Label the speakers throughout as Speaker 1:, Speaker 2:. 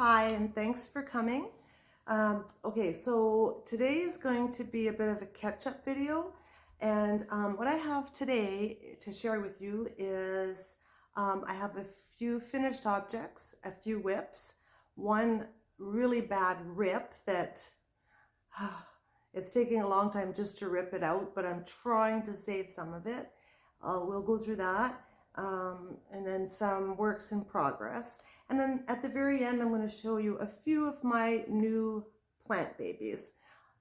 Speaker 1: Hi, and thanks for coming. Okay, so today is going to be a bit of a catch-up video, and what I have today to share with you is I have a few finished objects, a few whips, one really bad rip that it's taking a long time just to rip it out, but I'm trying to save some of it. We'll go through that. And then some works in progress. And then at the very end, I'm going to show you a few of my new plant babies.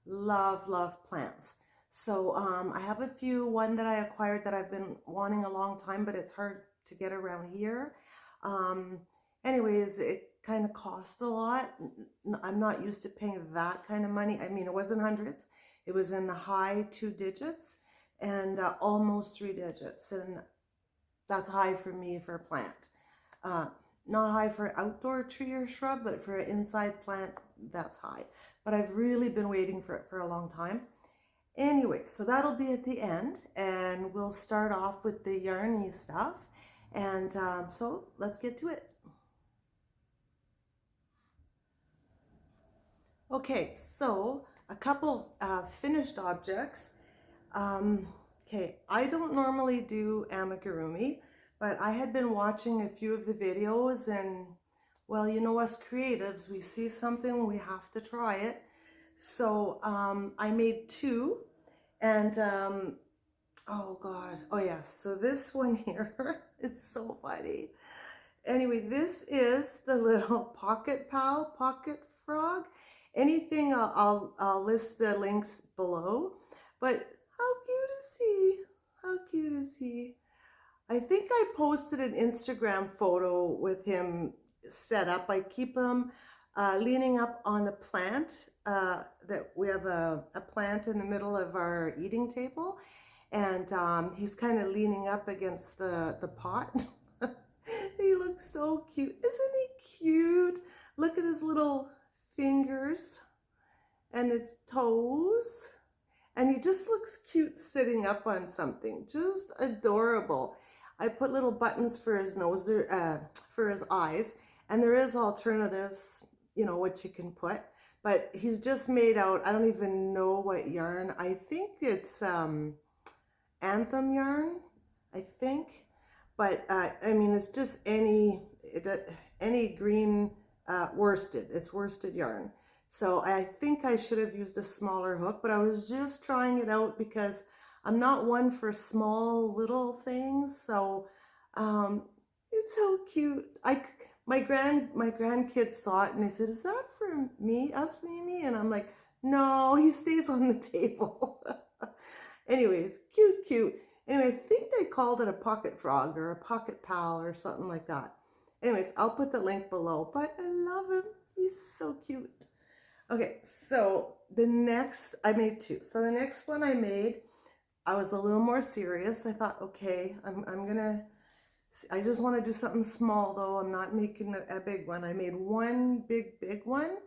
Speaker 1: Love plants. So I have a few, one that I acquired that I've been wanting a long time, but it's hard to get around here. Anyways, it kind of cost a lot. I'm not used to paying that kind of money. I mean, it wasn't hundreds. It was in the high 2 digits and almost 3 digits. And that's high for me for a plant. Not high for outdoor tree or shrub, but for an inside plant, that's high. But I've really been waiting for it for a long time. Anyway, so that'll be at the end, and we'll start off with the yarny stuff. And so let's get to it. Okay, so a couple finished objects. Okay, I don't normally do amigurumi, but I had been watching a few of the videos and, well, you know, us creatives, we see something, we have to try it. So I made 2 and, oh God, oh yes, so this one here, it's so funny. Anyway, this is the little pocket pal, pocket frog. Anything, I'll list the links below, but how cute is he? How cute is he? I think I posted an Instagram photo with him set up. I keep him leaning up on a plant that we have a plant in the middle of our eating table, and he's kind of leaning up against the pot. He looks so cute. Isn't he cute? Look at his little fingers and his toes. And he just looks cute sitting up on something. Just adorable. I put little buttons for his nose, for his eyes. And there is alternatives, you know, what you can put. But he's just made out, I don't even know what yarn. I think it's Anthem yarn, I think. But I mean, it's just any green worsted. It's worsted yarn. So I think I should have used a smaller hook, but I was just trying it out because I'm not one for small little things. So it's so cute. My grandkids saw it and they said, "Is that for me, us, Mimi?" And I'm like, "No, he stays on the table." Anyways, cute. Anyway, I think they called it a pocket frog or a pocket pal or something like that. Anyways, I'll put the link below, but I love him. He's so cute. Okay, so the next, I made 2. So the next one I made, I was a little more serious. I thought, okay, I just want to do something small though. I'm not making a big one. I made one big one.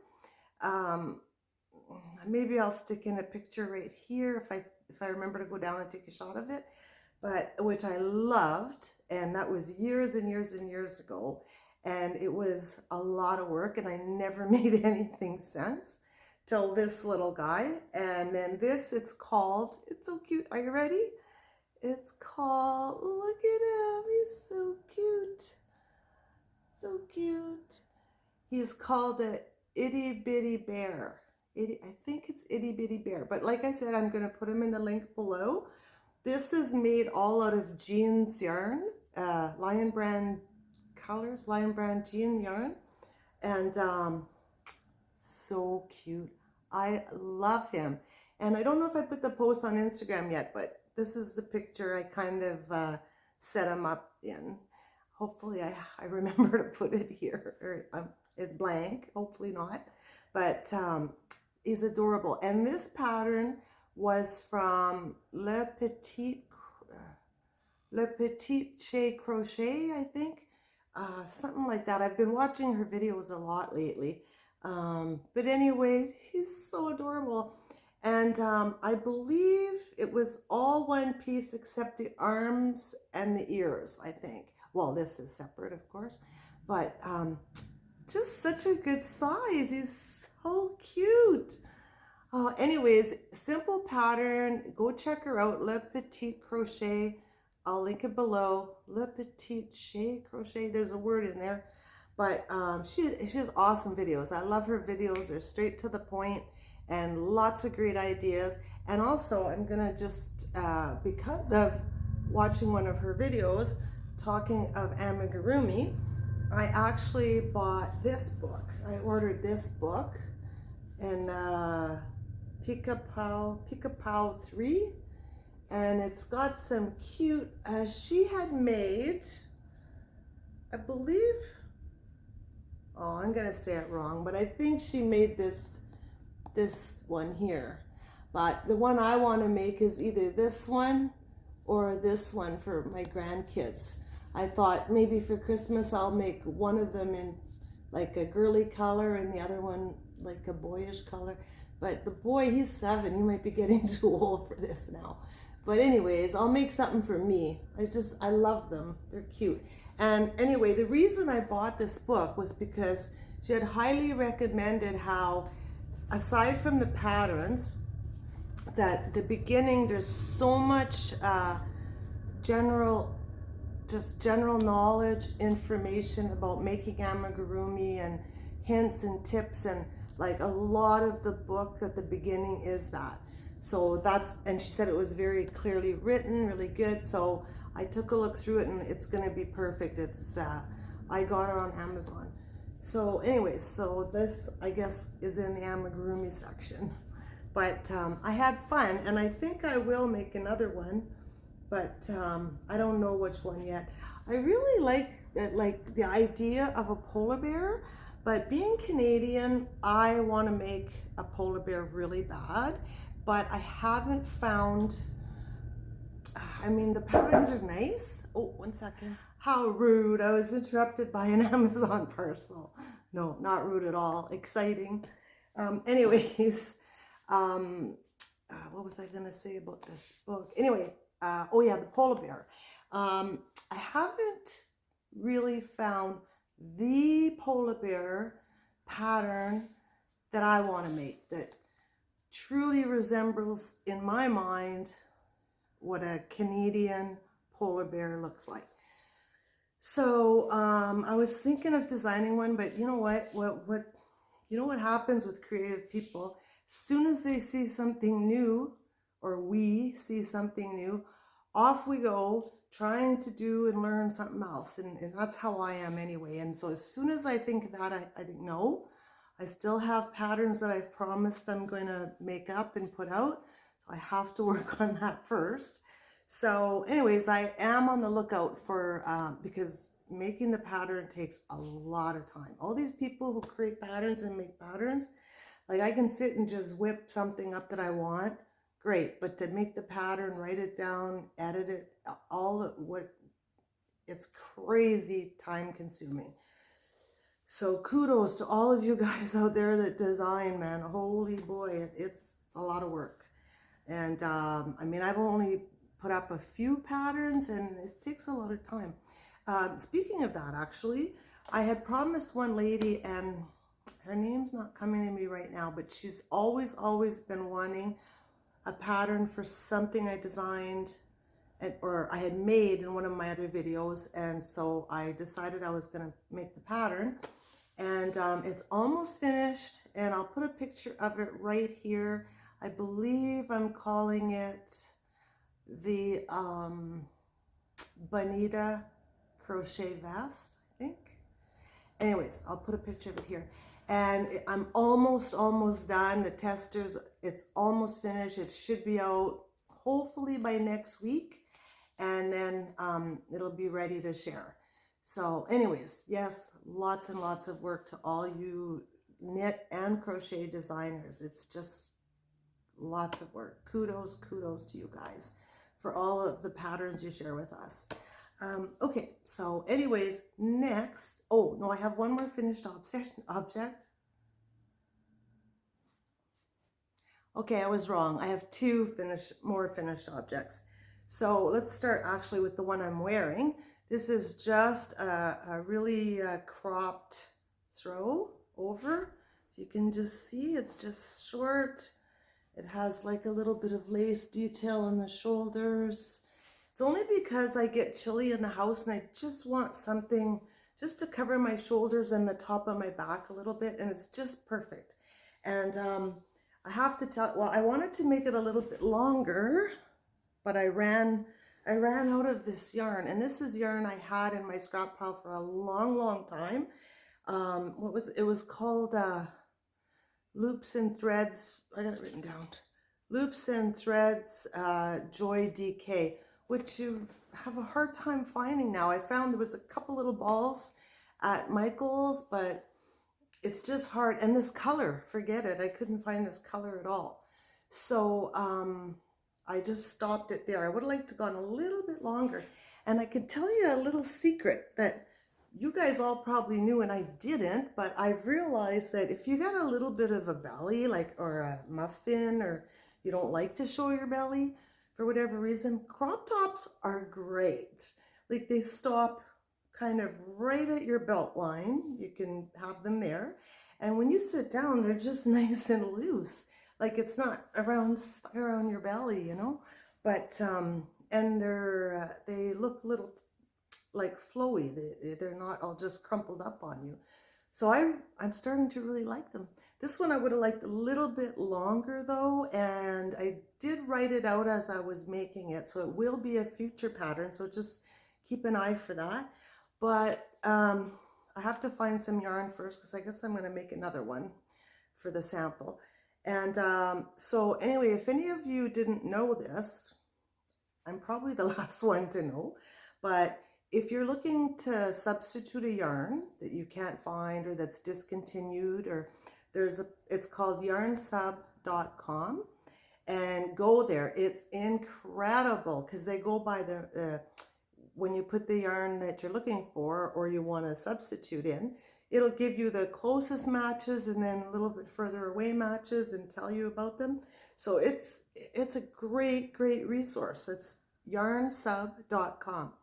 Speaker 1: Maybe I'll stick in a picture right here if I remember to go down and take a shot of it, but which I loved, and that was years and years ago. And it was a lot of work, and I never made anything since till this little guy. And then this, it's called, it's so cute. Are you ready? It's called, look at him. He's so cute. So cute. He's called a itty bitty bear. I think it's itty bitty bear. But like I said, I'm going to put him in the link below. This is made all out of jeans yarn, Lion Brand colors, Lion Brand jean yarn, and so cute. I love him. And I don't know if I put the post on Instagram yet, but this is the picture I kind of set him up in. Hopefully I remember to put it here. Or, it's blank, hopefully not. But he's adorable. And this pattern was from Le Petit Chez Crochet, I think. Something like that. I've been watching her videos a lot lately. But anyways, he's so adorable. And I believe it was all one piece except the arms and the ears, I think. Well, this is separate, of course. But just such a good size. He's so cute. Anyways, simple pattern. Go check her out, Le Petit Crochet. I'll link it below. Le Petit Crochet. There's a word in there. But she has awesome videos. I love her videos. They're straight to the point and lots of great ideas. And also, I'm going to just, because of watching one of her videos, talking of amigurumi, I actually bought this book. I ordered this book in Pika Pau 3. And it's got some cute, she had made, I believe, oh, I'm gonna say it wrong, but I think she made this one here. But the one I want to make is either this one or this one for my grandkids. I thought maybe for Christmas I'll make one of them in like a girly color and the other one like a boyish color. But the boy, he's 7, he might be getting too old for this now. But anyways, I'll make something for me. I love them. They're cute. And anyway, the reason I bought this book was because she had highly recommended how, aside from the patterns, that the beginning, there's so much general knowledge, information about making amigurumi and hints and tips, and like a lot of the book at the beginning is that. So that's, and she said it was very clearly written, really good. So I took a look through it and it's gonna be perfect. It's, I got it on Amazon. So anyways, so this, I guess, is in the amigurumi section. But I had fun, and I think I will make another one, but I don't know which one yet. I really like the idea of a polar bear, but being Canadian, I want to make a polar bear really bad, but I haven't found, I mean, the patterns are nice. Oh, 1 second. How rude. I was interrupted by an Amazon parcel. No, not rude at all. Exciting. Anyways, what was I going to say about this book? Anyway, oh yeah, the polar bear. I haven't really found the polar bear pattern that I want to make that truly resembles, in my mind, what a Canadian polar bear looks like. So I was thinking of designing one, but you know what you know what happens with creative people? As soon as they see something new, or we see something new, off we go trying to do and learn something else. And that's how I am anyway. And so as soon as I think that, I think, no, I still have patterns that I've promised I'm going to make up and put out. So I have to work on that first. So anyways, I am on the lookout for, because making the pattern takes a lot of time. All these people who create patterns and make patterns, like I can sit and just whip something up that I want, great. But to make the pattern, write it down, edit it, it's crazy time consuming. So kudos to all of you guys out there that design, man. Holy boy, it's a lot of work. And I mean, I've only put up a few patterns and it takes a lot of time. Speaking of that, actually, I had promised one lady, and her name's not coming to me right now, but she's always been wanting a pattern for something I designed or I had made in one of my other videos. And so I decided I was going to make the pattern, and it's almost finished, and I'll put a picture of it right here. I believe I'm calling it the Bonita crochet vest, I think. Anyways, I'll put a picture of it here. And I'm almost done. The testers, it's almost finished. It should be out hopefully by next week. And then it'll be ready to share. So anyways, yes, lots and lots of work to all you knit and crochet designers. It's just lots of work. Kudos to you guys for all of the patterns you share with us. Okay, so anyways, next, oh no, I have one more finished object. Okay, I was wrong. I have two more finished objects. So let's start actually with the one I'm wearing. This is just a really cropped row over. You can just see it's just short. It has like a little bit of lace detail on the shoulders. It's only because I get chilly in the house and I just want something just to cover my shoulders and the top of my back a little bit, and it's just perfect. And I have to tell, well, I wanted to make it a little bit longer, but I ran out of this yarn, and this is yarn I had in my scrap pile for a long time. It was called Loops and Threads, I got it written down. Loops and Threads Joy DK, which you have a hard time finding now. I found there was a couple little balls at Michael's, but it's just hard. And this color, forget it. I couldn't find this color at all. So I just stopped it there. I would have liked to have gone a little bit longer. And I can tell you a little secret that you guys all probably knew and I didn't, but I've realized that if you got a little bit of a belly, like, or a muffin, or you don't like to show your belly for whatever reason, crop tops are great. Like, they stop kind of right at your belt line. You can have them there. And when you sit down, they're just nice and loose. Like, it's not around your belly, you know? But, and they look a little like flowy. They're not all just crumpled up on you. So I'm starting to really like them. This one I would have liked a little bit longer though, and I did write it out as I was making it, so it will be a future pattern, so just keep an eye for that. But I have to find some yarn first, because I guess I'm going to make another one for the sample. And so anyway, if any of you didn't know this, I'm probably the last one to know, but if you're looking to substitute a yarn that you can't find or that's discontinued, or it's called yarnsub.com, and go there. It's incredible because they go by when you put the yarn that you're looking for or you want to substitute in, it'll give you the closest matches and then a little bit further away matches and tell you about them. So it's a great resource. It's yarnsub.com.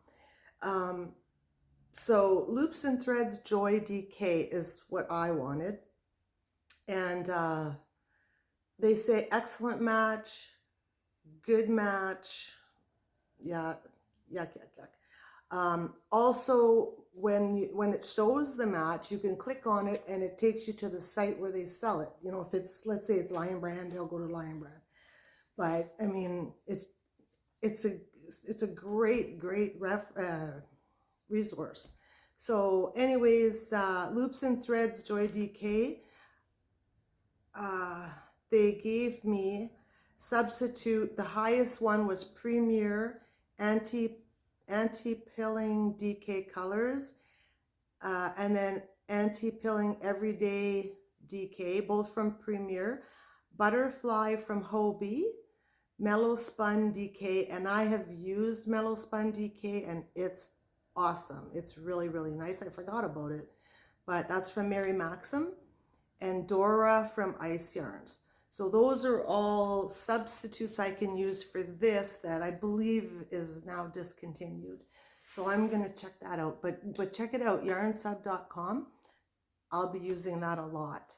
Speaker 1: So Loops and Threads Joy DK is what I wanted. And they say excellent match, good match. Yeah, yuck. Also, when it shows the match, you can click on it and it takes you to the site where they sell it. You know, if it's, let's say it's Lion Brand, they'll go to Lion Brand. But I mean, it's a great resource. So anyways, Loops and Threads Joy DK, they gave me substitute. The highest one was Premier Anti-Pilling DK Colors, and then Anti-Pilling Everyday DK, both from Premier, Butterfly from Hobie, Mellow Spun DK, and I have used Mellow Spun DK and it's awesome. It's really nice. I forgot about it, but that's from Mary Maxim, and Dora from Ice Yarns. So those are all substitutes I can use for this that I believe is now discontinued. So I'm going to check that out, but check it out, yarnsub.com. I'll be using that a lot.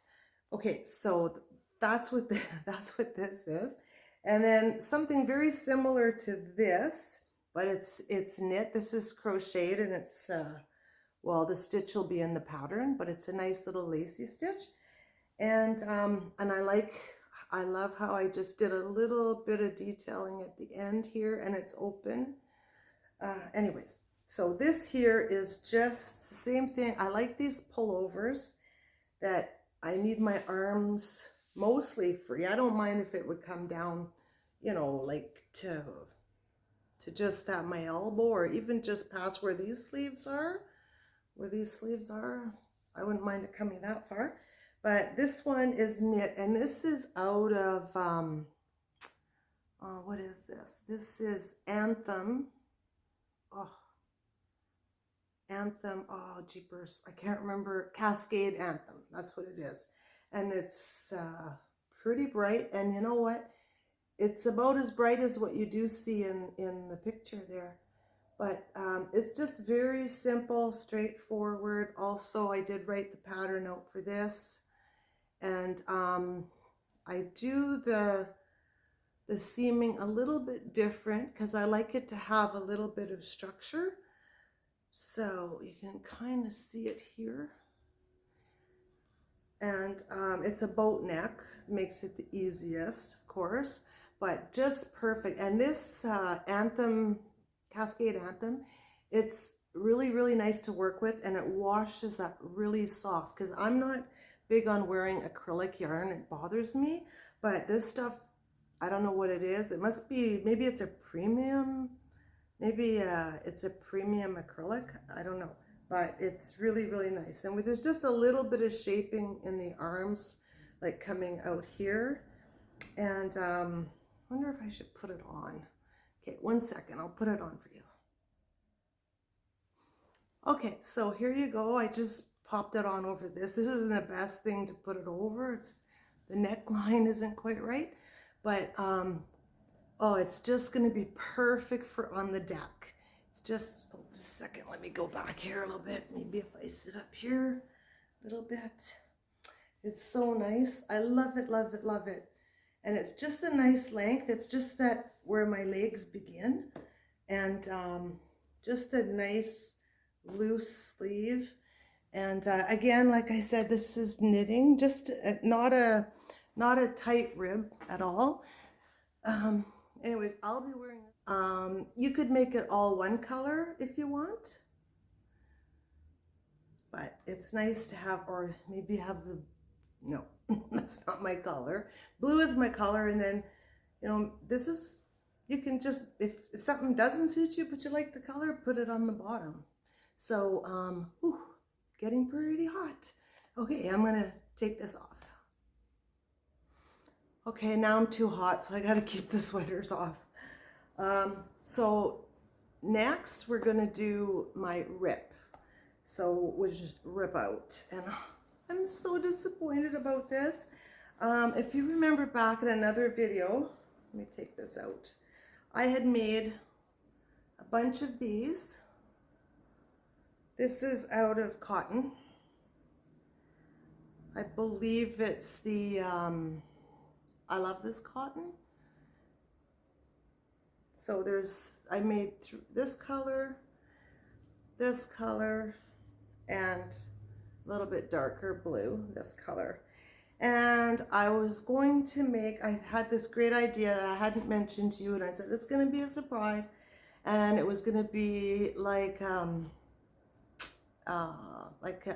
Speaker 1: Okay, so that's what this is. And then something very similar to this, but it's knit. This is crocheted, and it's, well, the stitch will be in the pattern, but it's a nice little lacy stitch. And I love how I just did a little bit of detailing at the end here, and it's open. Anyways, so this here is just the same thing. I like these pullovers that I need my arms mostly free. I don't mind if it would come down, you know, like to just at my elbow, or even just past where these sleeves are. I wouldn't mind it coming that far. But this one is knit, and this is out of, what is this? This is Anthem. Oh, jeepers. I can't remember. Cascade Anthem. That's what it is. And it's pretty bright. And you know what? It's about as bright as what you do see in the picture there. But it's just very simple, straightforward. Also, I did write the pattern out for this. And I do the seaming a little bit different because I like it to have a little bit of structure. So you can kind of see it here. And it's a boat neck, makes it the easiest, of course, but just perfect. And this Anthem, Cascade Anthem, it's really, really nice to work with, and it washes up really soft because I'm not big on wearing acrylic yarn. It bothers me, but this stuff, I don't know what it is. It must be, maybe it's a premium, maybe it's a premium acrylic. I don't know. But it's really, really nice. And there's just a little bit of shaping in the arms, like coming out here. And I wonder if I should put it on. Okay, 1 second, I'll put it on for you. Okay, so here you go. I just popped it on over this. This isn't the best thing to put it over. The neckline isn't quite right. But, oh, it's just gonna be perfect for on the deck. Just a second, let me go back here a little bit. Maybe if I sit up here a little bit. It's so nice. I love it, love it, love it. And it's just a nice length. It's just that where my legs begin. And just a nice loose sleeve. And again, like I said, this is knitting, just not a tight rib at all. Anyways, I'll be wearing it. You could make it all one color if you want, but it's nice to have, or maybe have the, no, that's not my color. Blue is my color, and then, you know, this is, you can just, if something doesn't suit you, but you like the color, put it on the bottom. So, whew, getting pretty hot. Okay, I'm gonna take this off. Okay, now I'm too hot, so I gotta keep the sweaters off. So next we're gonna do my rip. So we'll just rip out. And I'm so disappointed about this. If you remember back in another video, let me take this out. I had made a bunch of these. This is out of cotton. I believe it's the, I love this cotton. So I made this color, and a little bit darker blue, this color. And I was going to make, I had this great idea that I hadn't mentioned to you, and I said, it's gonna be a surprise. And it was gonna be like a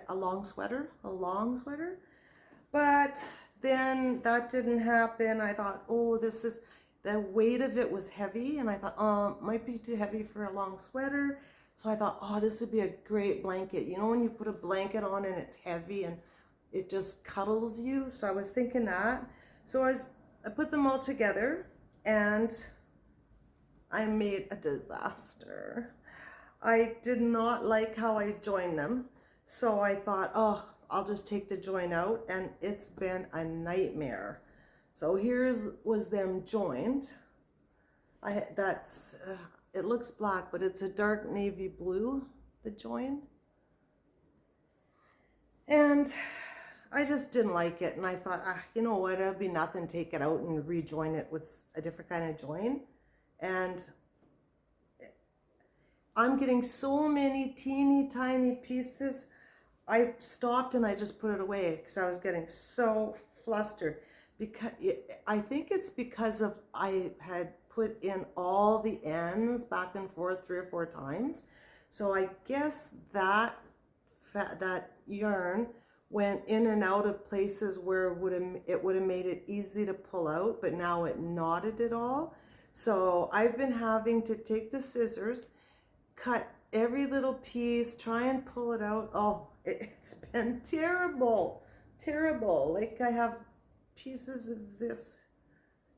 Speaker 1: long sweater, But then that didn't happen. I thought, oh, the weight of it was heavy, and I thought, might be too heavy for a long sweater. So I thought, oh, this would be a great blanket. You know, when you put a blanket on and it's heavy and it just cuddles you. So I was thinking that. So I put them all together, and I made a disaster. I did not like how I joined them. So I thought, oh, I'll just take the join out, and it's been a nightmare. So was them joined. It looks black, but it's a dark navy blue, the join. And I just didn't like it, and I thought, you know what, it'll be nothing, take it out and rejoin it with a different kind of join. And I'm getting so many teeny tiny pieces. I stopped and I just put it away because I was getting so flustered. Because I think it's because of I had put in all the ends back and forth 3 or 4 times. So I guess that yarn went in and out of places where it would have made it easy to pull out, but now it knotted it all. So I've been having to take the scissors, cut every little piece, try and pull it out. Oh, it's been terrible, terrible. Like I have pieces of this,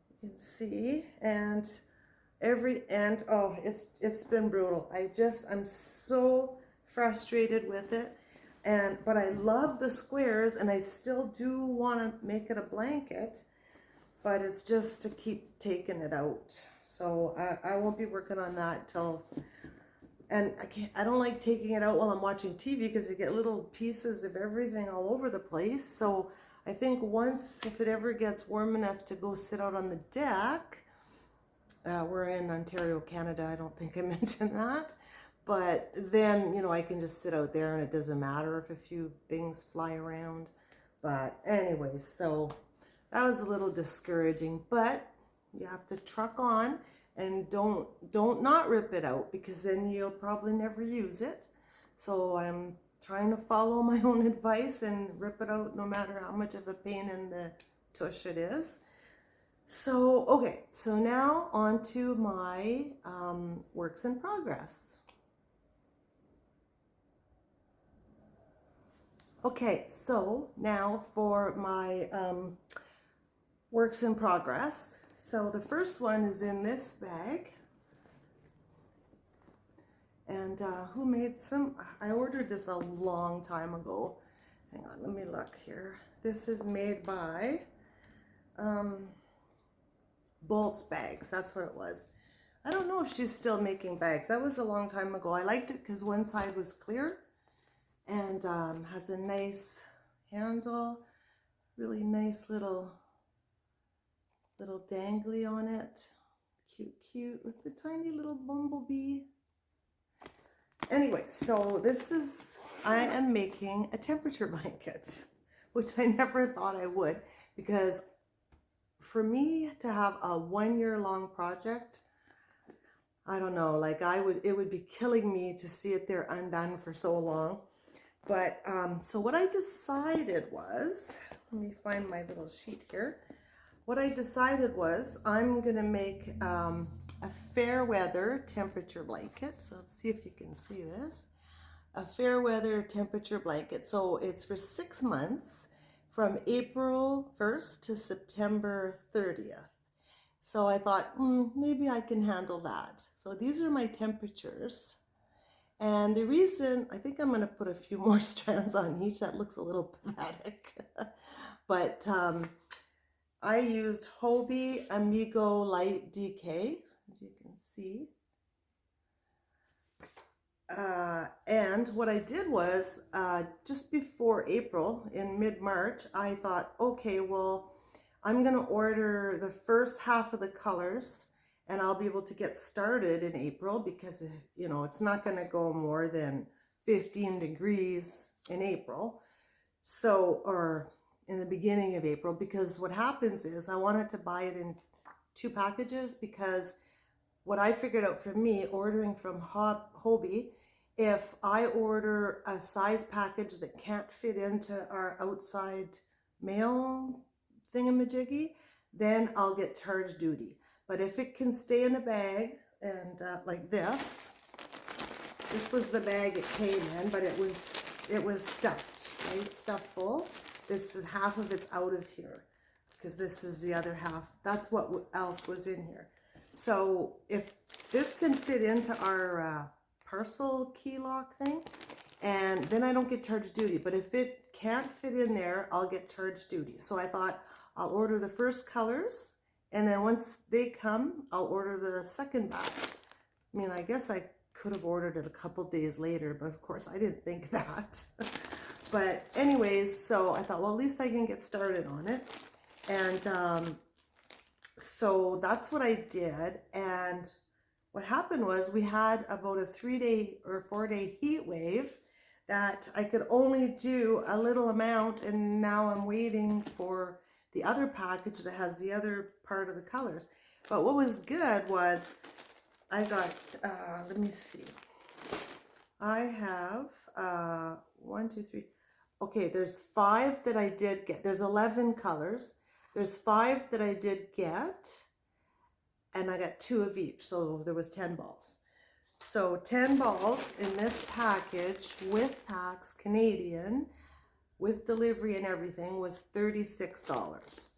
Speaker 1: you can see, and every end, oh, it's been brutal. I'm so frustrated with it. But I love the squares, and I still do want to make it a blanket, but it's just to keep taking it out. So I won't be working on that till And I don't like taking it out while I'm watching TV because I get little pieces of everything all over the place. So I think once, if it ever gets warm enough to go sit out on the deck, we're in Ontario, Canada. I don't think I mentioned that. But then, you know, I can just sit out there and it doesn't matter if a few things fly around. But anyways, so that was a little discouraging, but you have to truck on and don't not rip it out, because then you'll probably never use it. So I'm trying to follow my own advice and rip it out no matter how much of a pain in the tush it is. So, okay, so now on to my works in progress. Okay, so now for my works in progress. So the first one is in this bag. And who made some? I ordered this a long time ago. Hang on, let me look here. This is made by Bolt's Bags. That's what it was. I don't know if she's still making bags. That was a long time ago. I liked it because one side was clear and has a nice handle. Really nice little dangly on it. Cute with the tiny little bumblebee. Anyway, so I am making a temperature blanket, which I never thought I would, because for me to have a 1 year long project, I don't know, like it would be killing me to see it there undone for so long. But so what I decided was, let me find my little sheet here. What I decided was I'm gonna make a fair weather temperature blanket. So let's see if you can see this. A fair weather temperature blanket. So it's for 6 months, from April 1st to September 30th. So I thought, maybe I can handle that. So these are my temperatures. And the reason, I think I'm going to put a few more strands on each. That looks a little pathetic. But I used Hobie Amigo Light DK, as you can see. And what I did was, just before April, in mid-March, I thought, okay, well, I'm going to order the first half of the colors and I'll be able to get started in April, because, you know, it's not going to go more than 15 degrees in April. So, or in the beginning of April, because what happens is I wanted to buy it in 2 packages, because what I figured out for me, ordering from Hobie, if I order a size package that can't fit into our outside mail thingamajiggy, then I'll get charged duty. But if it can stay in a bag, and like this was the bag it came in, but it was stuffed, right? Stuffed full. This is half of it's out of here, because this is the other half. That's what else was in here. So if this can fit into our parcel key lock thing, and then I don't get charged duty. But if it can't fit in there, I'll get charged duty. So I thought I'll order the first colors, and then once they come, I'll order the second batch. I mean, I guess I could have ordered it a couple days later, but of course I didn't think that. But anyways, so I thought, well, at least I can get started on it. And so that's what I did. And what happened was we had about a 3-day or 4-day heat wave that I could only do a little amount, and now I'm waiting for the other package that has the other part of the colors. But what was good was I got, let me see, I have 1, 2, 3, okay, there's 5 that I did get. There's 11 colors. There's 5 that I did get, and I got 2 of each, so there was 10 balls. So 10 balls in this package with tax, Canadian, with delivery and everything, was $36,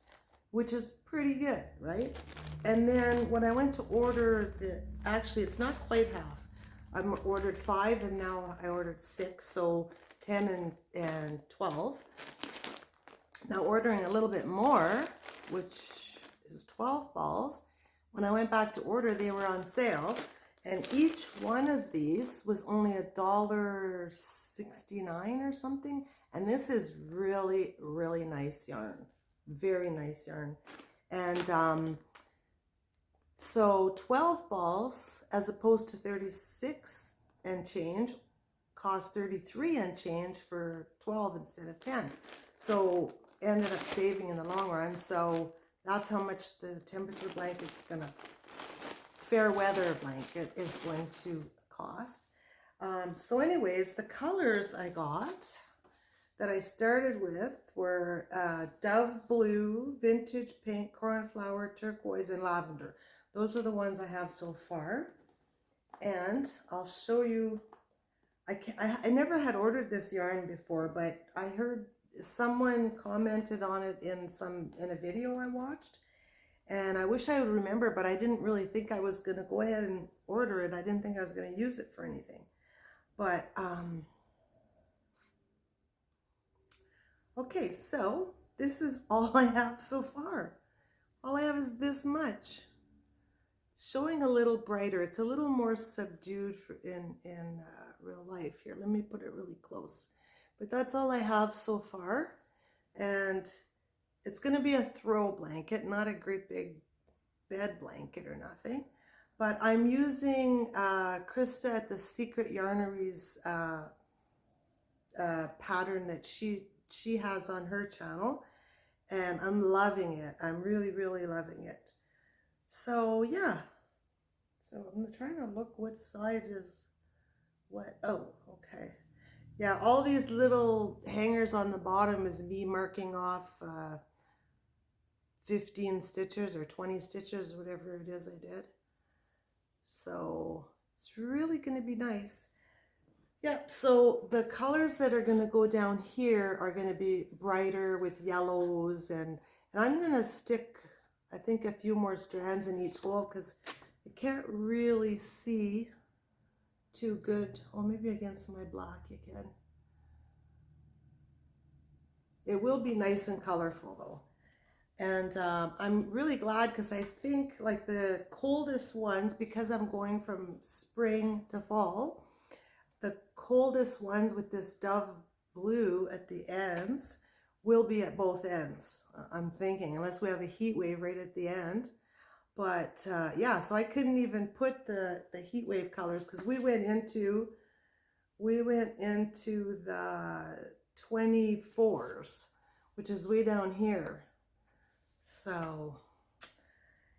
Speaker 1: which is pretty good, right? And then when I went to order actually it's not quite half. I ordered 5 and now I ordered 6, so 10 and 12. Now ordering a little bit more, which is 12 balls, when I went back to order, they were on sale. And each one of these was only $1.69 or something. And this is really, really nice yarn. Very nice yarn. And so 12 balls, as opposed to 36 and change, cost 33 and change for 12 instead of 10. So ended up saving in the long run. So that's how much the temperature blanket's gonna, fair weather blanket is going to cost. So anyways, the colors I got that I started with were Dove Blue, Vintage Pink, Cornflower, Turquoise, and Lavender. Those are the ones I have so far. And I'll show you, I never had ordered this yarn before, but I heard someone commented on it in a video I watched. And I wish I would remember, but I didn't really think I was going to go ahead and order it. I didn't think I was going to use it for anything. But, okay, so this is all I have so far. All I have is this much. Showing a little brighter. It's a little more subdued in real life here. Let me put it really close. But that's all I have so far. And it's going to be a throw blanket, not a great big bed blanket or nothing. But I'm using Krista at the Secret Yarneries pattern that she has on her channel. And I'm loving it. I'm really, really loving it. So yeah. So I'm trying to look what side is what. Oh, okay. Yeah, all these little hangers on the bottom is me marking off 15 stitches or 20 stitches, whatever it is I did. So it's really going to be nice. Yep, so the colors that are going to go down here are going to be brighter with yellows, and I'm going to stick, I think, a few more strands in each hole because I can't really see too good. Oh, maybe against my black you can. It will be nice and colorful though. And I'm really glad because I think like the coldest ones, because I'm going from spring to fall, the coldest ones with this Dove Blue at the ends will be at both ends, I'm thinking, unless we have a heat wave right at the end. But yeah, so I couldn't even put the heat wave colors because we went into the 24s, which is way down here. So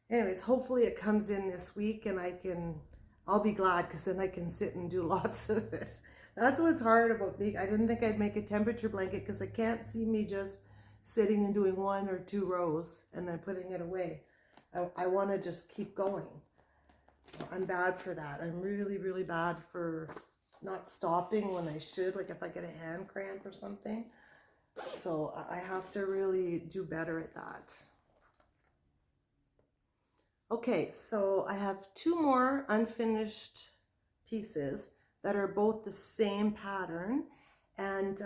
Speaker 1: anyways, hopefully it comes in this week and I'll be glad because then I can sit and do lots of it. That's what's hard about me. I didn't think I'd make a temperature blanket because I can't see me just sitting and doing 1 or 2 rows and then putting it away. I want to just keep going. I'm bad for that. I'm really, really bad for not stopping when I should, like if I get a hand cramp or something. So I have to really do better at that. Okay, so I have 2 more unfinished pieces that are both the same pattern. And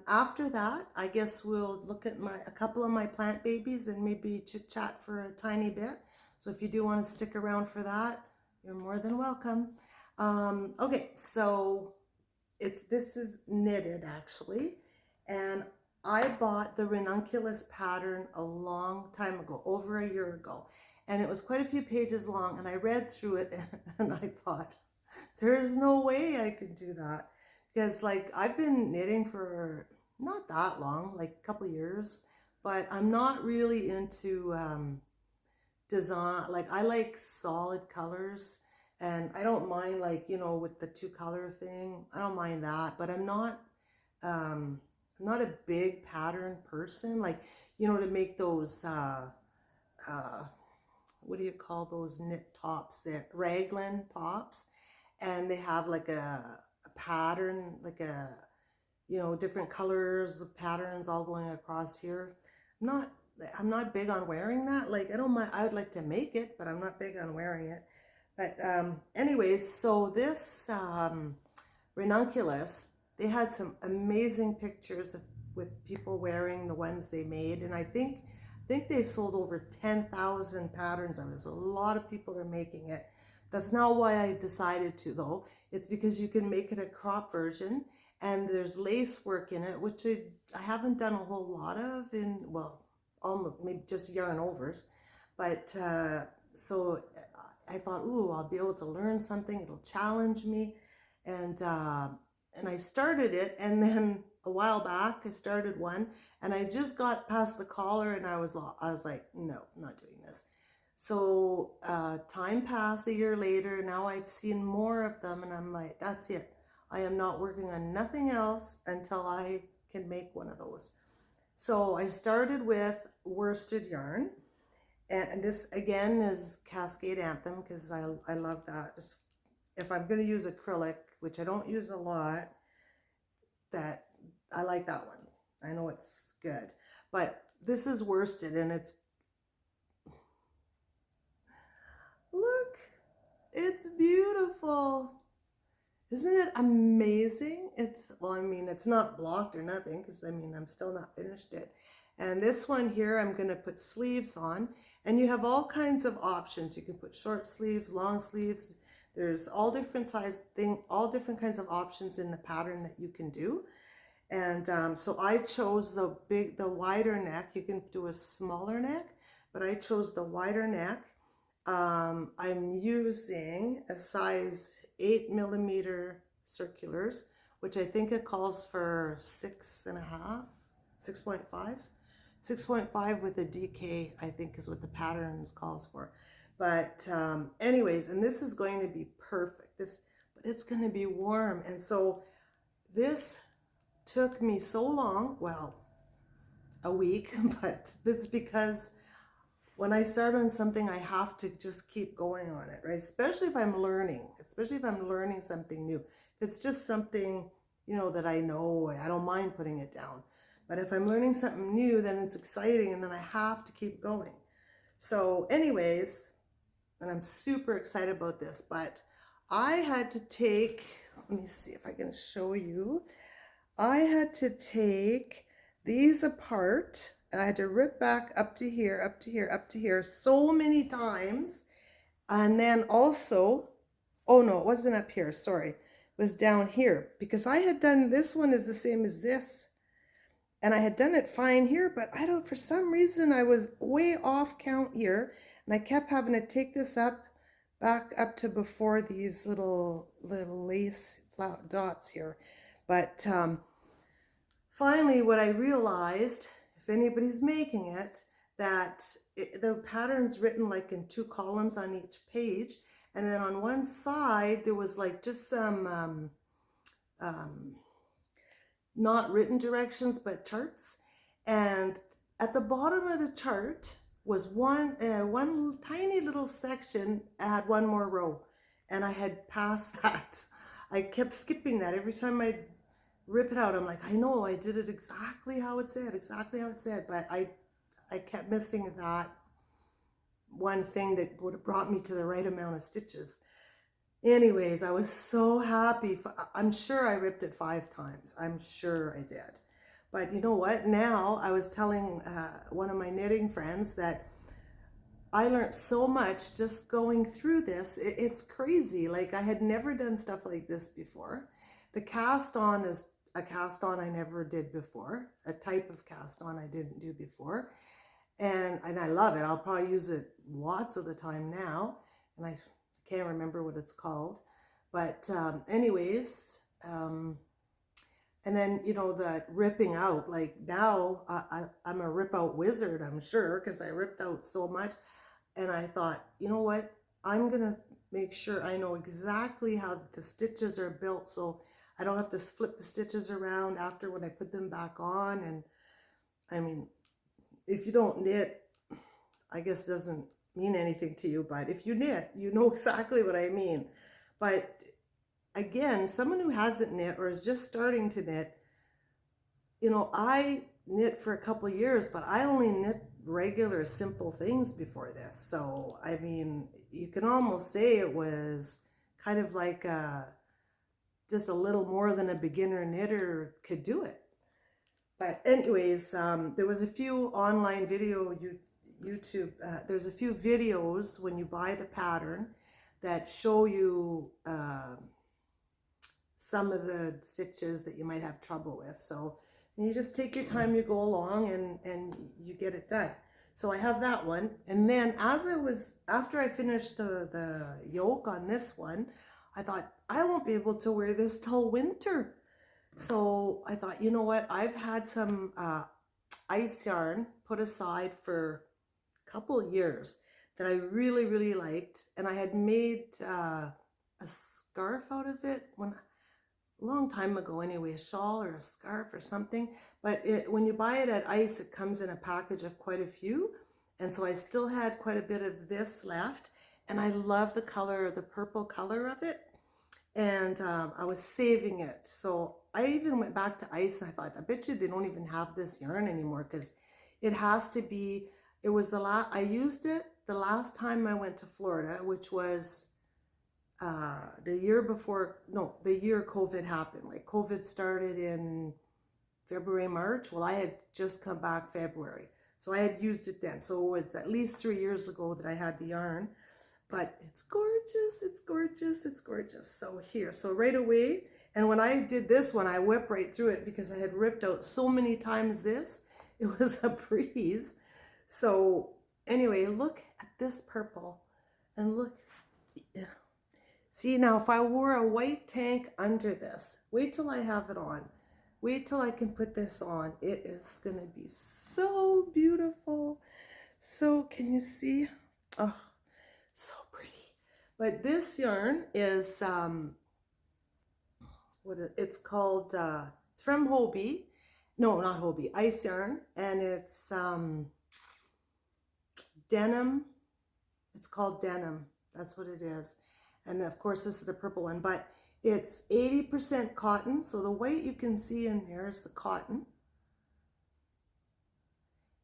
Speaker 1: after that, I guess we'll look at a couple of my plant babies and maybe chit chat for a tiny bit. So if you do want to stick around for that, you're more than welcome. Okay, so this is knitted actually, and I bought the Ranunculus pattern a long time ago, over a year ago, and it was quite a few pages long, and I read through it and I thought, there's no way I could do that. Because like I've been knitting for not that long, like a couple of years, but I'm not really into design. Like I like solid colors, and I don't mind, like, you know, with the 2-color thing, I don't mind that, but I'm not a big pattern person, like, you know, to make those what do you call those knit tops there, raglan tops, and they have like a pattern, like a, you know, different colors of patterns all going across here. I'm not big on wearing that. Like I don't mind, I would like to make it, but I'm not big on wearing it. But anyways, so this Ranunculus, they had some amazing pictures with people wearing the ones they made, and I think they've sold over 10,000 patterns of it. So a lot of people are making it. That's not why I decided to though. It's because you can make it a crop version, and there's lace work in it, which I haven't done a whole lot of in, well, almost maybe just yarn overs. But so I thought, ooh, I'll be able to learn something. It'll challenge me. And I started it, and then a while back I started one, and I just got past the collar, and I was like, no, I'm not doing this. So time passed, a year later. Now I've seen more of them, and I'm like, that's it. I am not working on nothing else until I can make one of those. So I started with worsted yarn, and this again is Cascade Anthem because I love that. Just if I'm going to use acrylic, which I don't use a lot, that I like that one. I know it's good, but this is worsted, and it's, look, it's beautiful. Isn't it amazing? It's, well, I mean, it's not blocked or nothing because I mean, I'm still not finished it. And this one here, I'm going to put sleeves on, and you have all kinds of options. You can put short sleeves, long sleeves. There's all different all different kinds of options in the pattern that you can do. And so I chose the wider neck. You can do a smaller neck, but I chose the wider neck. I'm using a size 8mm circulars, which I think it calls for 6.5, 6.5. 6.5 with a DK, I think is what the patterns calls for. But anyways, and this is going to be perfect. But it's going to be warm. And so this took me so long, well, a week, but it's because when I start on something, I have to just keep going on it, right? Especially if I'm learning something new. If it's just something, you know, that I know, I don't mind putting it down. But if I'm learning something new, then it's exciting, and then I have to keep going. So anyways, and I'm super excited about this, but I had to take, let me see if I can show you. I had to take these apart, and I had to rip back up to here, up to here, up to here so many times. And then also, oh no, it wasn't up here, sorry. It was down here, because I had done, this one is the same as this. And I had done it fine here, but I don't, for some reason I was way off count here. And I kept having to take this back up to before these little lace dots here. But finally, what I realized, if anybody's making it, that the pattern's written like in 2 columns on each page. And then on one side, there was like just some not written directions, but charts. And at the bottom of the chart was one tiny little section, had one more row. And I had passed that. I kept skipping that every time I'd rip it out. I'm like, I know I did it exactly how it said, but I kept missing that one thing that would have brought me to the right amount of stitches. Anyways, I was so happy. I'm sure I ripped it 5 times. I'm sure I did. But you know what? Now I was telling one of my knitting friends that I learned so much just going through this. It's crazy. Like, I had never done stuff like this before. The cast on is a cast on I never did before, a type of cast on I didn't do before. And I love it. I'll probably use it lots of the time now. And I can't remember what it's called. But anyways, and then, you know, the ripping out, like now I'm a rip out wizard, I'm sure, because I ripped out so much. And I thought, you know what, I'm going to make sure I know exactly how the stitches are built, so I don't have to flip the stitches around after when I put them back on. And I mean, if you don't knit, I guess it doesn't mean anything to you, but if you knit, you know exactly what I mean. But again, someone who hasn't knit or is just starting to knit, you know, I knit for a couple years, but I only knit regular simple things before this. So I mean, you can almost say it was kind of like just a little more than a beginner knitter could do it. But anyways, there was a few online YouTube, there's a few videos when you buy the pattern that show you some of the stitches that you might have trouble with. So you just take your time, you go along and you get it done. So I have that one. And then after I finished the yoke on this one, I thought I won't be able to wear this till winter. So I thought, you know what? I've had some ice yarn put aside for a couple of years that I really, really liked. And I had made a scarf out of it a long time ago anyway, a shawl or a scarf or something. But when you buy it at Ice, it comes in a package of quite a few. And so I still had quite a bit of this left. And I love the color, the purple color of it. And I was saving it. So I even went back to Ice and I thought, I bet you they don't even have this yarn anymore, because it has to be, I used it the last time I went to Florida, which was the year COVID happened. Like COVID started in February, March. Well, I had just come back February. So I had used it then. So it's at least 3 years ago that I had the yarn. But it's gorgeous, it's gorgeous, it's gorgeous. So here, so right away, and when I did this one, I whipped right through it because I had ripped out so many times this. It was a breeze. So anyway, look at this purple and look. See, now if I wore a white tank under this, wait till I have it on. Wait till I can put this on. It is gonna be so beautiful. So can you see? Oh, so pretty. But this yarn is it's called it's from Hobie. No, not Hobie, Ice Yarn, and it's denim. It's called denim. That's what it is. And of course this is the purple one, but it's 80% cotton. So the white you can see in there is the cotton.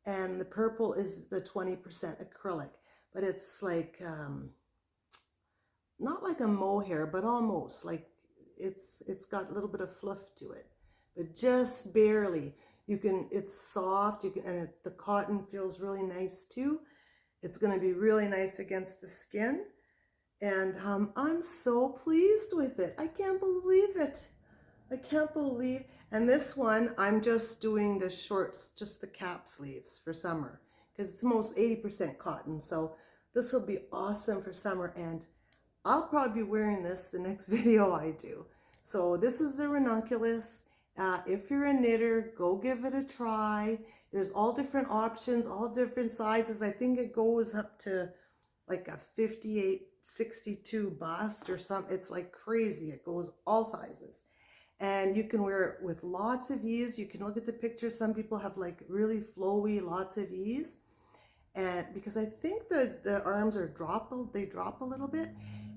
Speaker 1: And the purple is the 20% acrylic. But it's like, not like a mohair, but almost like it's got a little bit of fluff to it, but just barely. It's soft, and the cotton feels really nice too. It's gonna be really nice against the skin. And I'm so pleased with it. I can't believe it. I can't believe. And this one, I'm just doing the shorts, just the cap sleeves for summer, because it's most 80% cotton. So this will be awesome for summer, and I'll probably be wearing this the next video I do. So this is the Ranunculus. If you're a knitter, go give it a try. There's all different options, all different sizes. I think it goes up to like a 58, 62 bust or something. It's like crazy. It goes all sizes. And you can wear it with lots of ease. You can look at the picture. Some people have like really flowy, lots of ease. And because I think the arms are they drop a little bit.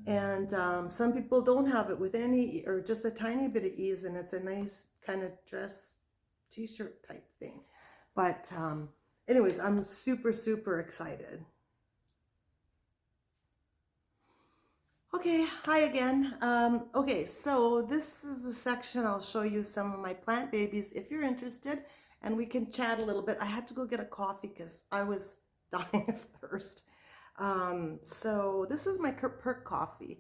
Speaker 1: And some people don't have it with any, or just a tiny bit of ease, and it's a nice kind of dress t-shirt type thing. But anyways, I'm super, super excited. Okay, hi again. Okay, so this is a section I'll show you some of my plant babies if you're interested, and we can chat a little bit. I had to go get a coffee because I was dying of thirst. So this is my perk coffee.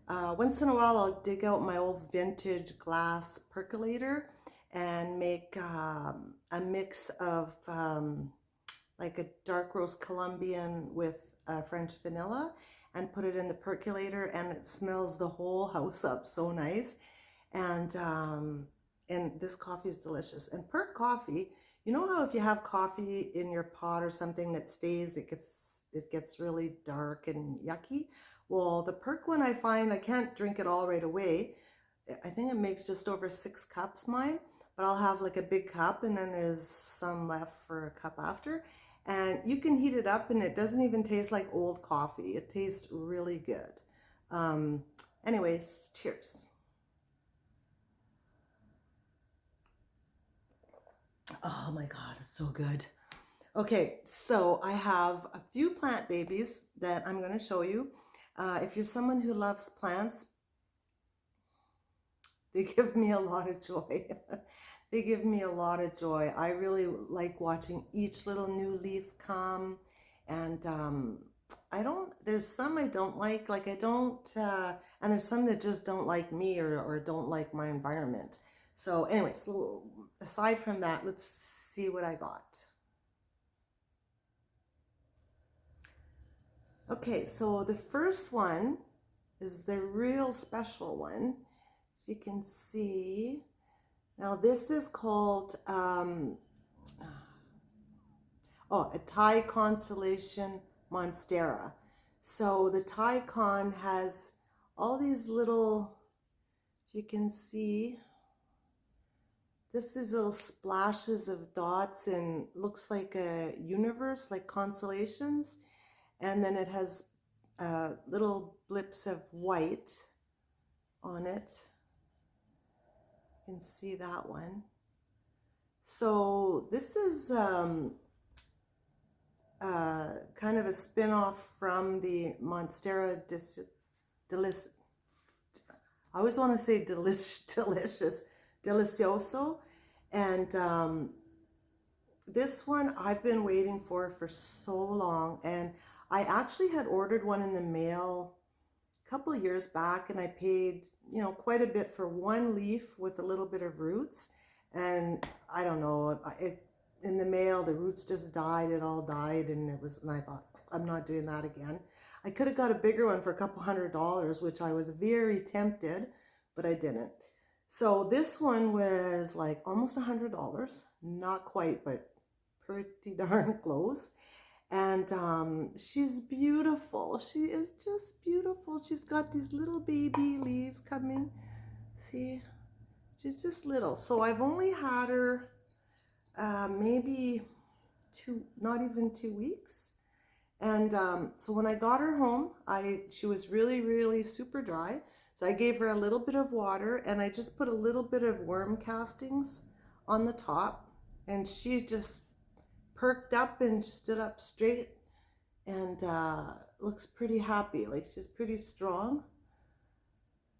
Speaker 1: Once in a while I'll dig out my old vintage glass percolator and make a mix of like a dark roast Colombian with French vanilla, and put it in the percolator, and it smells the whole house up so nice. And this coffee is delicious. And perk coffee, you know how if you have coffee in your pot or something that stays, it gets really dark and yucky? Well, the perk one, I find I can't drink it all right away. I think it makes just over 6 cups mine, but I'll have like a big cup, and then there's some left for a cup after. And you can heat it up, and it doesn't even taste like old coffee. It tastes really good. Anyways, cheers. Oh my God, it's so good. Okay, so I have a few plant babies that I'm going to show you. If you're someone who loves plants, they give me a lot of joy. They give me a lot of joy. I really like watching each little new leaf come, and there's some I don't like I don't, and there's some that just don't like me or don't like my environment. So anyway, so aside from that, let's see what I got. Okay, so the first one is the real special one. If you can see, now this is called, a Tai Constellation Monstera. So the Tai Con has all these little, if you can see, these little splashes of dots and looks like a universe, like constellations. And then it has little blips of white on it. You can see that one. So this is kind of a spin-off from the Monstera Delic. I always want to say Delicioso. And this one I've been waiting for so long. And I actually had ordered one in the mail a couple of years back, and I paid, quite a bit for one leaf with a little bit of roots. And I don't know, in the mail, the roots just died, it all died, and I thought, I'm not doing that again. I could have got a bigger one for a couple $100, which I was very tempted, but I didn't. So this one was like almost $100, not quite, but pretty darn close. And she's beautiful. She is just beautiful. She's got these little baby leaves coming. See, she's just little. So I've only had her maybe not even 2 weeks. And so when I got her home, she was really, really super dry. So I gave her a little bit of water, and I just put a little bit of worm castings on the top, and she just perked up and stood up straight and looks pretty happy, like she's pretty strong.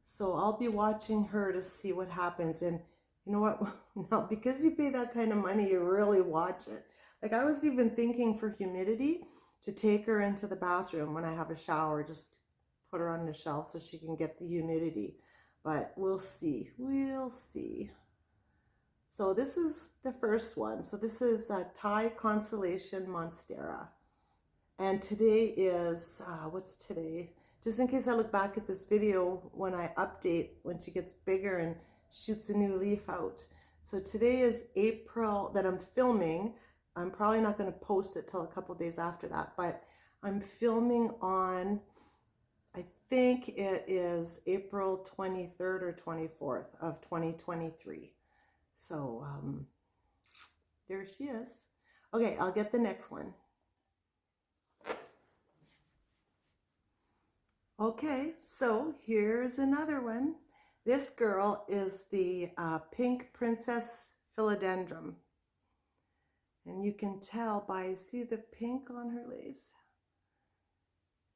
Speaker 1: So I'll be watching her to see what happens. And you know what, now because you pay that kind of money, you really watch it. Like I was even thinking for humidity to take her into the bathroom when I have a shower, just put her on the shelf so she can get the humidity. But we'll see. So this is the first one. So this is Tai Constellation Monstera. And today is, what's today? Just in case I look back at this video when I update, when she gets bigger and shoots a new leaf out. So today is April that I'm filming. I'm probably not going to post it till a couple days after that, but I'm filming on, I think it is April 23rd or 24th of 2023. So there she is. Okay, I'll get the next one. Okay, so here's another one. This girl is the pink Princess Philodendron. And you can tell by, see the pink on her leaves?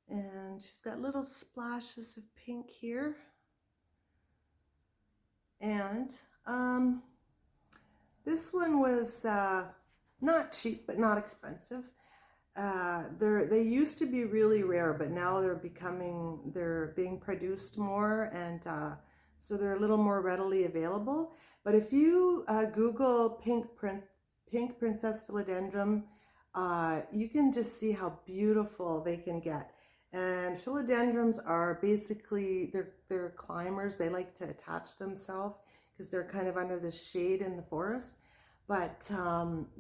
Speaker 1: And she's got little splashes of pink here. And this one was not cheap, but not expensive. They used to be really rare, but now they're being produced more, and so they're a little more readily available. But if you Google pink Princess Philodendron, you can just see how beautiful they can get. And philodendrons are basically, they're climbers. They like to attach themselves because they're kind of under the shade in the forest. But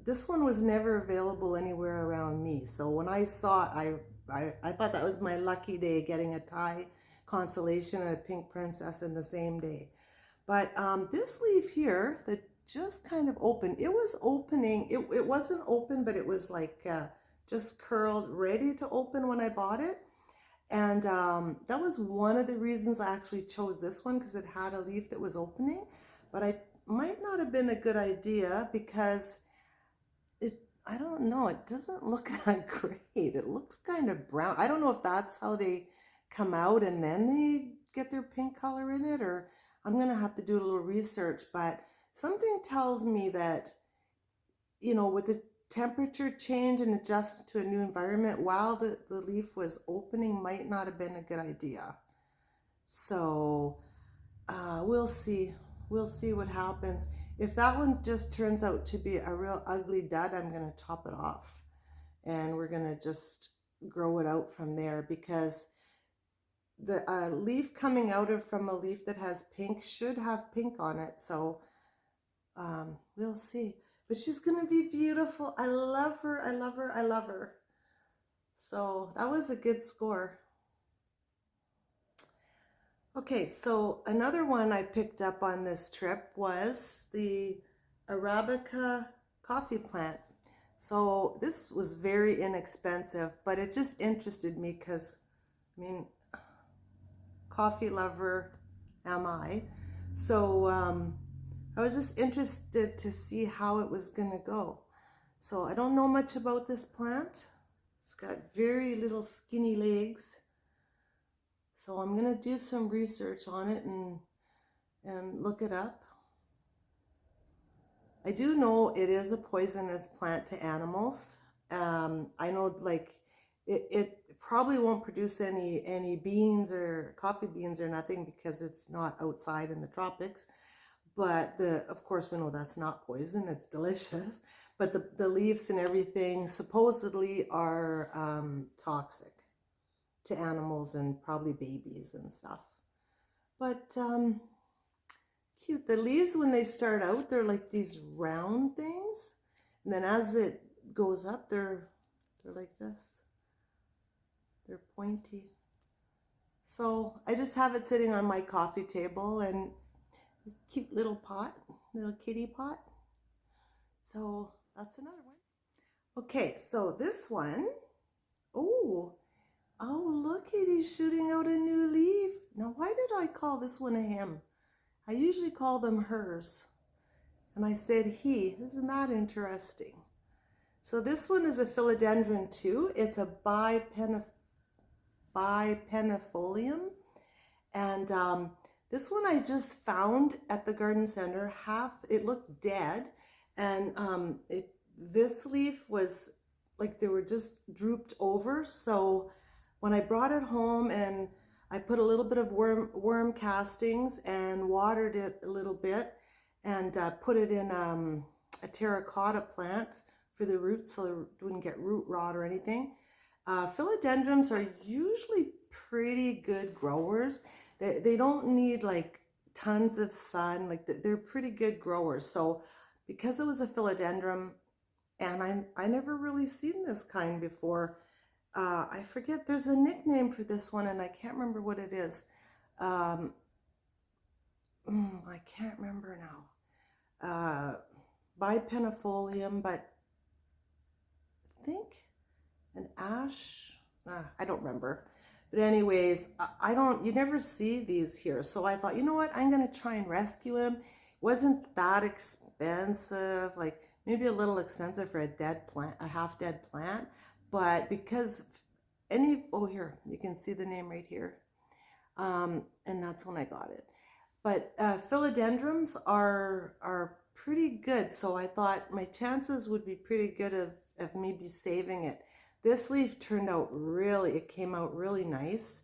Speaker 1: this one was never available anywhere around me. So when I saw it, I thought that was my lucky day, getting a Tai Constellation and a pink princess in the same day. But this leaf here that just kind of opened, it was opening, it wasn't open, but it was like just curled, ready to open when I bought it. And that was one of the reasons I actually chose this one, because it had a leaf that was opening. But I might not have been a good idea because I don't know, it doesn't look that great. It looks kind of brown. I don't know if that's how they come out and then they get their pink color in it, or I'm going to have to do a little research. But something tells me that, with the temperature change and adjust to a new environment while the leaf was opening might not have been a good idea. So we'll see. We'll see what happens. If that one just turns out to be a real ugly dud, I'm going to chop it off. And we're going to just grow it out from there, because the leaf coming out of from a leaf that has pink should have pink on it. So we'll see. But she's going to be beautiful. I love her. I love her. I love her. So that was a good score. Okay, so another one I picked up on this trip was the Arabica coffee plant. So this was very inexpensive, but it just interested me because, I mean, coffee lover am I. So I was just interested to see how it was going to go. So I don't know much about this plant. It's got very little skinny legs. So I'm going to do some research on it and look it up. I do know it is a poisonous plant to animals. I know, like, it probably won't produce any beans or coffee beans or nothing because it's not outside in the tropics. But of course we know that's not poison, it's delicious. But the leaves and everything supposedly are toxic to animals and probably babies and stuff. But cute. The leaves, when they start out, they're like these round things, and then as it goes up, they're like this. They're pointy. So I just have it sitting on my coffee table, and this cute little pot, little kitty pot. So that's another one. Okay, so this one, oh, look at, he's shooting out a new leaf. Now, why did I call this one a him? I usually call them hers. And I said he. Isn't that interesting? So this one is a philodendron too. It's a bipennifolium. And this one I just found at the garden center. It looked dead. And this leaf was like they were just drooped over. So when I brought it home and I put a little bit of worm castings and watered it a little bit and put it in a terracotta plant for the roots so it wouldn't get root rot or anything. Philodendrons are usually pretty good growers. They don't need like tons of sun. Like they're pretty good growers. So because it was a philodendron, and I never really seen this kind before. I forget, there's a nickname for this one and I can't remember what it is. I can't remember now. Bipennifolium, but I think an ash, I don't remember. But anyways, you never see these here. So I thought, you know what, I'm going to try and rescue him. It wasn't that expensive, like maybe a little expensive for a dead plant, a half dead plant. But because here, you can see the name right here. And that's when I got it. But philodendrons are pretty good. So I thought my chances would be pretty good of maybe saving it. This leaf turned out it came out really nice.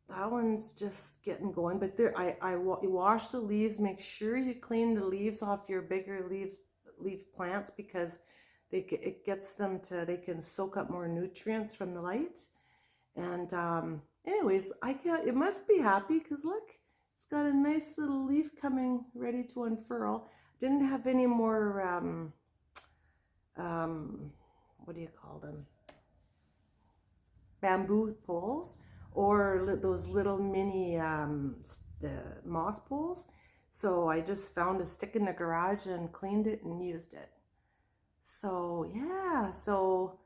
Speaker 1: That one's just getting going. But I wash the leaves. Make sure you clean the leaves off your bigger leaf plants, because it gets them they can soak up more nutrients from the light. And anyways, it must be happy because look, it's got a nice little leaf coming ready to unfurl. Didn't have any more, what do you call them? Bamboo poles, or those little mini moss poles. So I just found a stick in the garage and cleaned it and used it. So yeah, so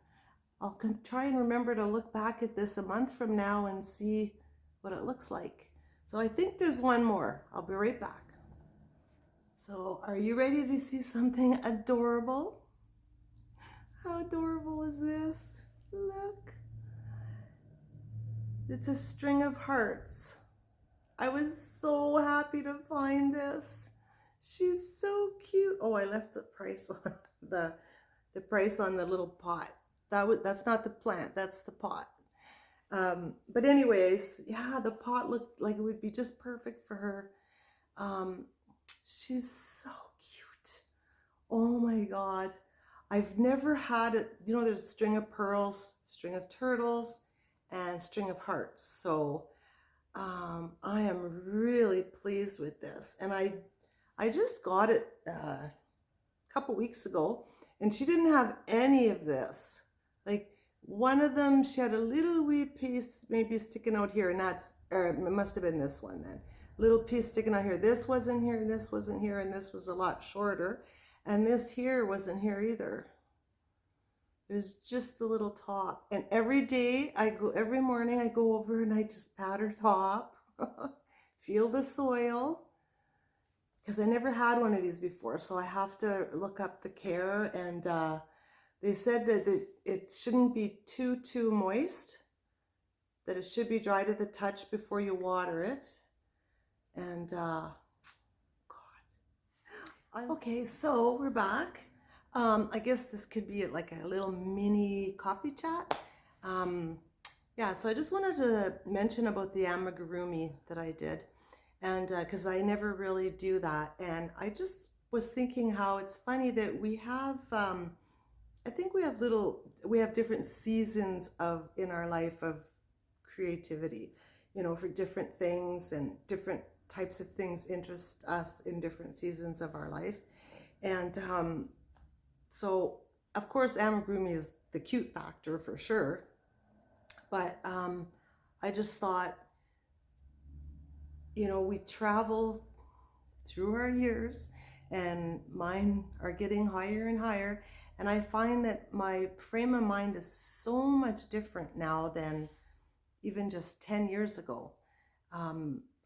Speaker 1: I'll try and remember to look back at this a month from now and see what it looks like. So I think there's one more. I'll be right back. So are you ready to see something adorable? How adorable is this? Look. It's a string of hearts. I was so happy to find this. She's so cute. Oh, I left the price on. the price on the little pot. That's not the plant, that's the pot. But anyways, yeah, the pot looked like it would be just perfect for her. She's so cute. Oh my God. I've never had it. You know, there's a string of pearls, string of turtles, and string of hearts. So I am really pleased with this. And I just got it a couple weeks ago, and she didn't have any of this. Like one of them, she had a little wee piece maybe sticking out here, and or it must have been this one then. Little piece sticking out here. This wasn't here, and this wasn't here, and this was a lot shorter. And this here wasn't here either. There's just the little top. And every morning I go over and I just pat her top, feel the soil, because I never had one of these before. So I have to look up the care. And they said that it shouldn't be too moist, that it should be dry to the touch before you water it. And okay, so we're back. I guess this could be like a little mini coffee chat. Yeah, so I just wanted to mention about the amigurumi that I did, and because I never really do that, and I just was thinking how it's funny that we have, I think we have different seasons in our life of creativity, you know, for different things, and different types of things interest us in different seasons of our life. And so of course amigurumi is the cute factor for sure, but I just thought, you know, we travel through our years, and mine are getting higher and higher, and I find that my frame of mind is so much different now than even just 10 years ago.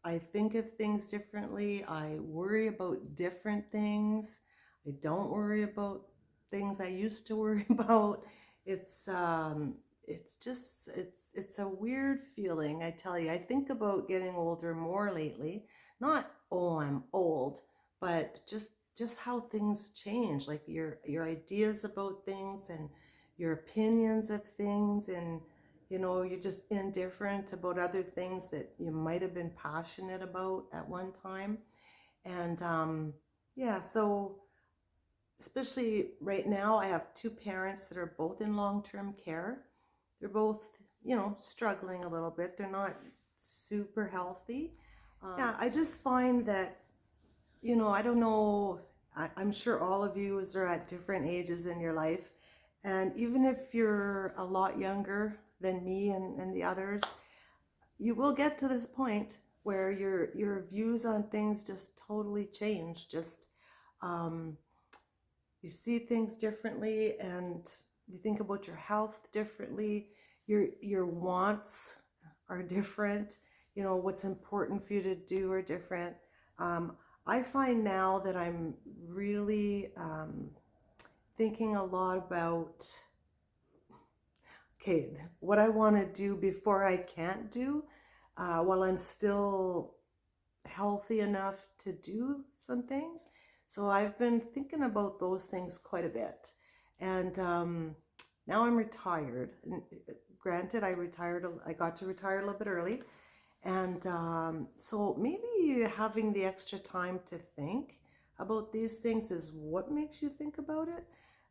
Speaker 1: I think of things differently. I worry about different things. I don't worry about things I used to worry about. It's a weird feeling, I tell you. I think about getting older more lately. Not, oh, I'm old, but just how things change, like your ideas about things and your opinions of things, and you know, you're just indifferent about other things that you might have been passionate about at one time. And yeah, so especially right now, I have two parents that are both in long-term care. They're both, you know, struggling a little bit. They're not super healthy. Yeah, I just find that, you know, I don't know, I'm sure all of you are at different ages in your life. And even if you're a lot younger than me and the others, you will get to this point where your views on things just totally change. Just you see things differently, and you think about your health differently. Your wants are different. You know, what's important for you to do are different. I find now that I'm really thinking a lot about, okay, what I want to do before I can't do, while I'm still healthy enough to do some things. So I've been thinking about those things quite a bit. And now I'm retired. And granted, I got to retire a little bit early. And so maybe having the extra time to think about these things is what makes you think about it.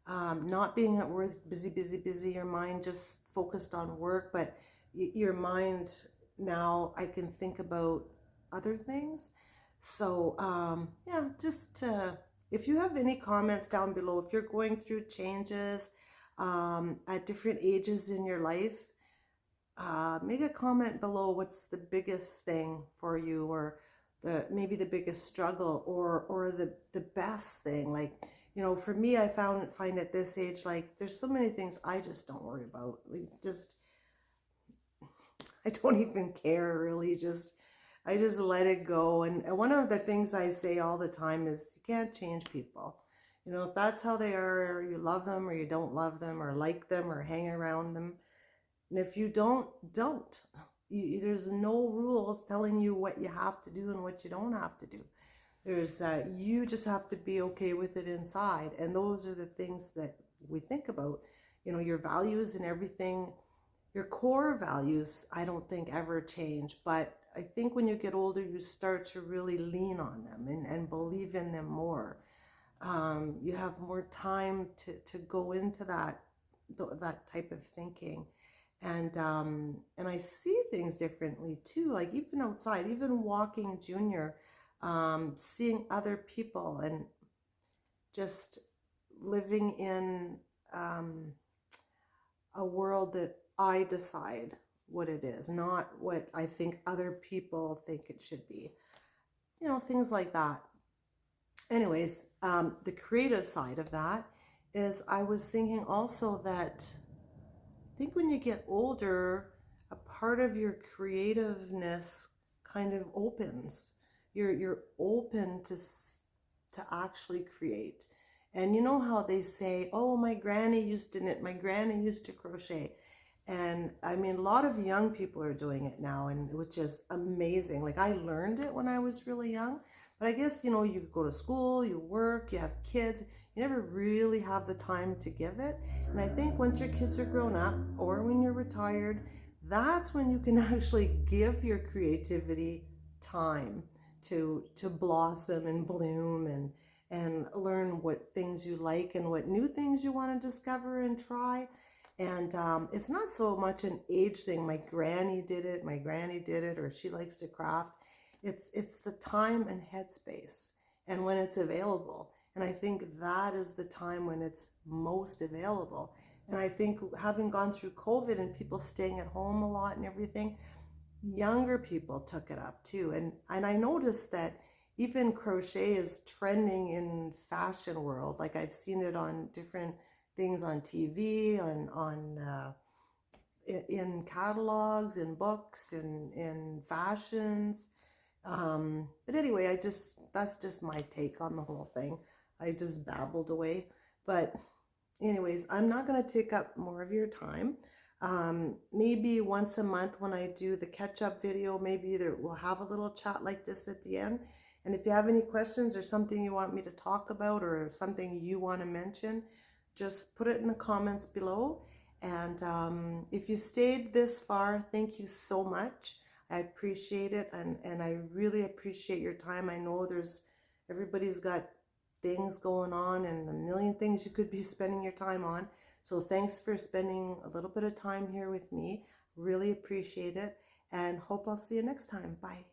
Speaker 1: Not being at work, busy, your mind just focused on work, but your mind now, I can think about other things. So yeah, just if you have any comments down below, if you're going through changes at different ages in your life, make a comment below. What's the biggest thing for you, or maybe the biggest struggle, or the best thing? Like, you know, for me, I find at this age, like, there's so many things I just don't worry about. Like, just, I don't even care really. I just let it go. And one of the things I say all the time is you can't change people. You know, if that's how they are, or you love them or you don't love them, or like them or hang around them. And if you don't. There's no rules telling you what you have to do and what you don't have to do. There's you just have to be okay with it inside. And those are the things that we think about. You know, your values and everything, your core values, I don't think ever change. But I think when you get older, you start to really lean on them and believe in them more. You have more time to go into that type of thinking. And I see things differently too, like even outside, even walking Junior, seeing other people and just living in a world that I decide what it is, not what I think other people think it should be. You know, things like that. Anyways, the creative side of that is I was thinking also that I think when you get older, a part of your creativeness kind of opens. You're open to actually create. And you know how they say, "Oh, my granny used to knit, my granny used to crochet." And I mean, a lot of young people are doing it now, and which is amazing. Like I learned it when I was really young, but I guess, you know, you go to school, you work, you have kids, you never really have the time to give it. And I think once your kids are grown up or when you're retired, that's when you can actually give your creativity time to blossom and bloom and learn what things you like and what new things you want to discover and try. And it's not so much an age thing. My granny did it, or she likes to craft. It's the time and headspace and when it's available. And I think that is the time when it's most available. And I think having gone through COVID and people staying at home a lot and everything, younger people took it up too. And I noticed that even crochet is trending in fashion world. Like I've seen it on different things on TV, in catalogs, in books, in fashions. But anyway, that's just my take on the whole thing. I just babbled away. But anyways, I'm not going to take up more of your time. Maybe once a month when I do the catch-up video, maybe we'll have a little chat like this at the end. And if you have any questions or something you want me to talk about or something you want to mention, just put it in the comments below. And if you stayed this far, thank you so much. I appreciate it, and I really appreciate your time. I know everybody's got things going on and a million things you could be spending your time on. So thanks for spending a little bit of time here with me. Really appreciate it, and hope I'll see you next time. Bye.